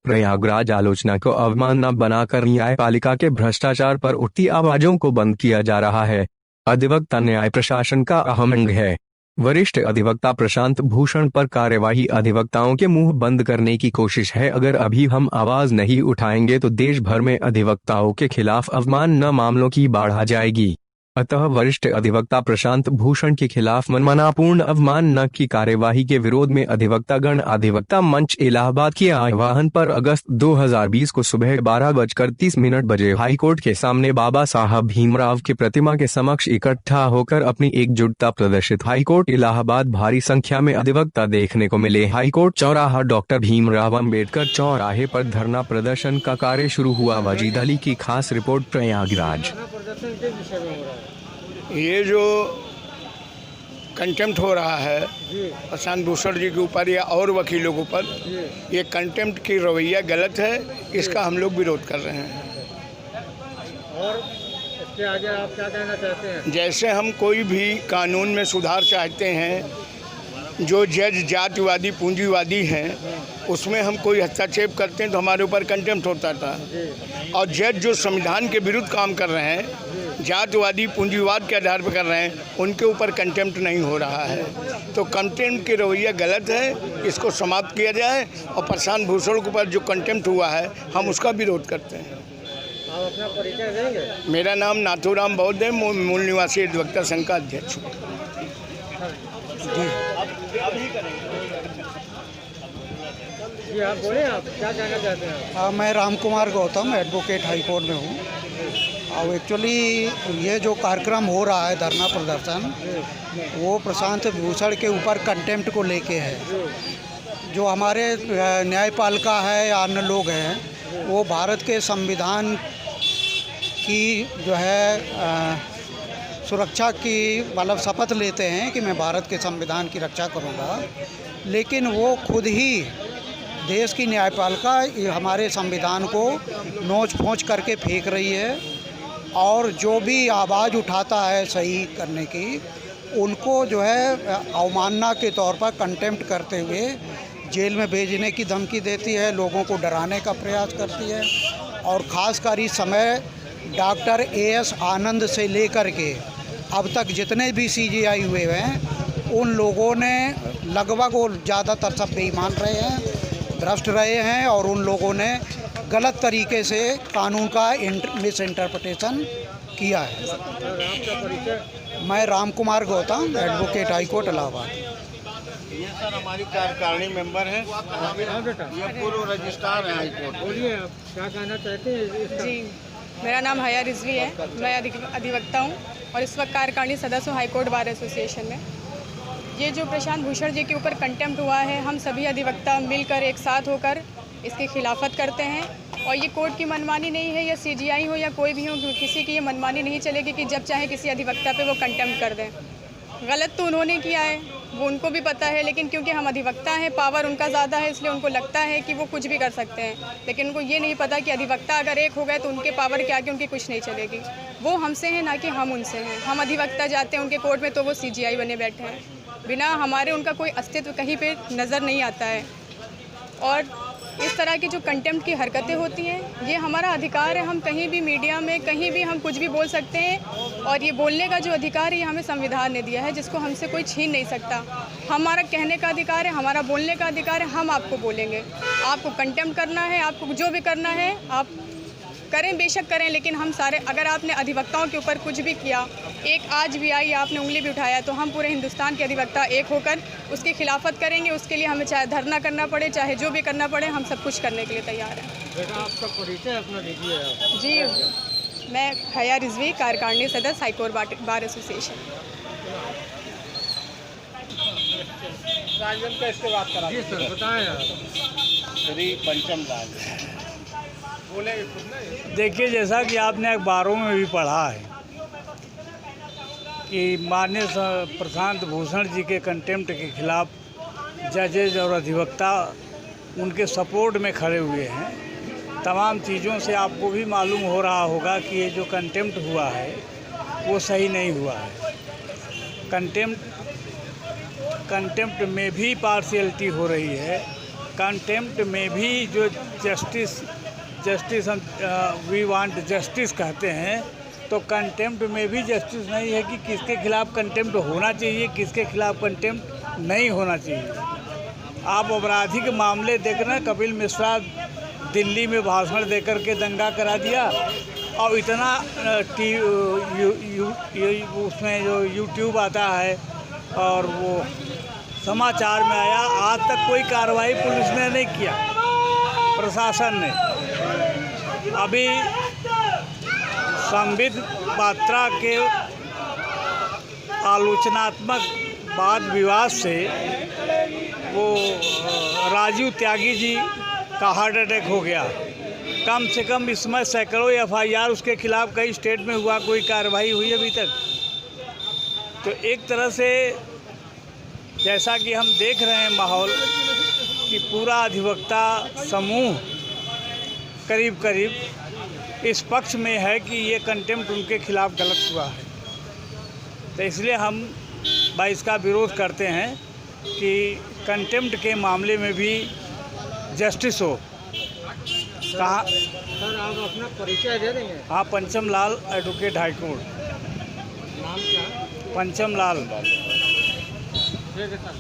प्रयागराज आलोचना को अवमानना बनाकर न्यायपालिका के भ्रष्टाचार पर उठती आवाजों को बंद किया जा रहा है। अधिवक्ता न्याय प्रशासन का अहम अंग है। वरिष्ठ अधिवक्ता प्रशांत भूषण पर कार्यवाही अधिवक्ताओं के मुंह बंद करने की कोशिश है। अगर अभी हम आवाज नहीं उठाएंगे तो देश भर में अधिवक्ताओं के खिलाफ अवमानना मामलों की बाढ़ आ जाएगी। अतः वरिष्ठ अधिवक्ता प्रशांत भूषण के खिलाफ मनमानापूर्ण अवमानना की कार्यवाही के विरोध में अधिवक्तागण अधिवक्ता मंच इलाहाबाद के आह्वान पर अगस्त 2020 को सुबह 12:30 बजे हाईकोर्ट के सामने बाबा साहब भीमराव की प्रतिमा के समक्ष इकट्ठा होकर अपनी एकजुटता प्रदर्शित। हाईकोर्ट इलाहाबाद भारी संख्या में अधिवक्ता देखने को मिले। हाईकोर्ट चौराहा डॉक्टर भीमराव अंबेडकर चौराहे पर धरना प्रदर्शन का कार्य शुरू हुआ। वजीद अली की खास रिपोर्ट प्रयागराज। ये जो कंटेम्प्ट हो रहा है प्रशांत भूषण जी के ऊपर या और वकीलों के ऊपर, ये कंटेम्प्ट की रवैया गलत है। इसका हम लोग विरोध कर रहे हैं। और इसके आगे आप क्या कहना चाहते हैं? जैसे हम कोई भी कानून में सुधार चाहते हैं, जो जज जातिवादी पूंजीवादी हैं उसमें हम कोई हस्तक्षेप करते हैं तो हमारे ऊपर कंटेम्प्ट होता था। और जज जो संविधान के विरुद्ध काम कर रहे हैं, जातिवादी पूंजीवाद के आधार पर कर रहे हैं, उनके ऊपर कंटेम्प्ट नहीं हो रहा है। तो कंटेम्प्ट की रवैया गलत है, इसको समाप्त किया जाए। और प्रशांत भूषण के ऊपर जो कंटेम्प्ट हुआ है हम उसका विरोध करते हैं। आप अपना परिचय देंगे? मेरा नाम नाथूराम बौद्ध है, मूल निवासी अधिवक्ता संघ का अध्यक्ष हूँ। जी आप बोले, आप क्या कहना चाहते हैं? मैं Ram Kumar Gautam advocate high court में हूँ। और एक्चुअली ये जो कार्यक्रम हो रहा है धरना प्रदर्शन, वो प्रशांत भूषण के ऊपर कंटेम्प्ट को लेके है। जो हमारे न्यायपालिका है या अन्य लोग हैं, वो भारत के संविधान की जो है सुरक्षा की मतलब शपथ लेते हैं कि मैं भारत के संविधान की रक्षा करूंगा, लेकिन वो खुद ही देश की न्यायपालिका हमारे संविधान को नोच फोंच करके फेंक रही है। और जो भी आवाज़ उठाता है सही करने की, उनको जो है अवमानना के तौर पर कंटेम्प्ट करते हुए जेल में भेजने की धमकी देती है, लोगों को डराने का प्रयास करती है। और ख़ासकर इस समय डॉक्टर AS आनंद से लेकर के अब तक जितने भी CJI हुए हैं, उन लोगों ने लगभग वो ज़्यादातर सब बेईमान रहे हैं, भ्रष्ट रहे हैं। और उन लोगों ने गलत तरीके से कानून का मिस इंटरप्रिटेशन किया है। आपका परिचय? मैं Ram Kumar Gautam advocate high court Allahabad. ये सर हमारी कार्यकारिणी मेंबर हैं, ये पूर्व रजिस्ट्रार हैं हाई कोर्ट। बोलिए, आप क्या कहना चाहते हैं? जी, मेरा नाम हया रिजवी है, मैं अधिवक्ता हूँ और इस वक्त कार्यकारिणी सदस्य हूँ हाई कोर्ट बार एसोसिएशन में। ये जो प्रशांत भूषण जी के ऊपर कंटेम्प्ट हुआ है, हम सभी अधिवक्ता मिलकर एक साथ होकर इसकी खिलाफत करते हैं। और ये कोर्ट की मनमानी नहीं है, या CJI हो या कोई भी हो, किसी की ये मनमानी नहीं चलेगी कि जब चाहे किसी अधिवक्ता पे वो कंटेम्प्ट कर दें। गलत तो उन्होंने किया है, वो उनको भी पता है, लेकिन क्योंकि हम अधिवक्ता हैं, पावर उनका ज़्यादा है, इसलिए उनको लगता है कि वो कुछ भी कर सकते हैं। लेकिन उनको ये नहीं पता कि अधिवक्ता अगर एक हो गए तो उनके पावर के आगे उनकी कुछ नहीं चलेगी। वो हमसे हैं, ना कि हम उनसे हैं। हम अधिवक्ता जाते हैं उनके कोर्ट में तो वो CJI बने बैठे हैं, बिना हमारे उनका कोई अस्तित्व कहीं पे नज़र नहीं आता है। और इस तरह की जो कंटेम्प्ट की हरकतें होती हैं, ये हमारा अधिकार है। हम कहीं भी मीडिया में कहीं भी हम कुछ भी बोल सकते हैं। और ये बोलने का जो अधिकार है, ये हमें संविधान ने दिया है, जिसको हमसे कोई छीन नहीं सकता। हमारा कहने का अधिकार है, हमारा बोलने का अधिकार है। हम आपको बोलेंगे, आपको कंटेम्प्ट करना है, आपको जो भी करना है आप करें, बेशक करें। लेकिन हम सारे, अगर आपने अधिवक्ताओं के ऊपर कुछ भी किया, एक आज भी आई आपने उंगली भी उठाया, तो हम पूरे हिंदुस्तान के अधिवक्ता एक होकर उसकी खिलाफत करेंगे। उसके लिए हमें चाहे धरना करना पड़े, चाहे जो भी करना पड़े, हम सब कुछ करने के लिए तैयार हैं। बेटा, आपका परिचय अपना दीजिए आप। जी, मैं हया रिजवी, कार्यकारिणी सदस्य हाई कोर्ट बार एसोसिएशन। राजन का इससे बात करा। जी सर, बताएं आप। श्री पंचम राज। देखिए, जैसा कि आपने अखबारों में भी पढ़ा है कि माननीय प्रशांत भूषण जी के कंटेम्प्ट के खिलाफ जजेज और अधिवक्ता उनके सपोर्ट में खड़े हुए हैं। तमाम चीज़ों से आपको भी मालूम हो रहा होगा कि ये जो कंटेम्प्ट हुआ है वो सही नहीं हुआ है। कंटेम्प्ट में भी पार्शियलिटी हो रही है। कंटेम्प्ट में भी जो जस्टिस हम वी वांट जस्टिस कहते हैं, तो कंटेम्प्ट में भी जस्टिस नहीं है कि किसके खिलाफ कंटेम्प्ट होना चाहिए, किसके खिलाफ कंटेम्प्ट नहीं होना चाहिए। आप आपराधिक मामले देख रहे हैं, कपिल मिश्रा दिल्ली में भाषण देकर के दंगा करा दिया और इतना उसमें जो यूट्यूब आता है और वो समाचार में आया, आज तक कोई कार्रवाई पुलिस ने नहीं किया, प्रशासन ने। अभी संबित पात्रा के आलोचनात्मक वाद विवाद से वो राजीव त्यागी जी का हार्ट अटैक हो गया। कम से कम इसमें सैकड़ों FIR उसके खिलाफ कई स्टेट में हुआ, कोई कार्रवाई हुई अभी तक। तो एक तरह से जैसा कि हम देख रहे हैं माहौल कि पूरा अधिवक्ता समूह करीब करीब इस पक्ष में है कि ये कंटेम्प्ट उनके खिलाफ गलत हुआ है। तो इसलिए हम इसका विरोध करते हैं कि कंटेम्प्ट के मामले में भी जस्टिस हो। कहाँ सर आप अपना परिचय दे देंगे? हाँ, पंचम लाल, एडवोकेट हाई कोर्ट। नाम क्या? पंचम लाल। ठीक है सर।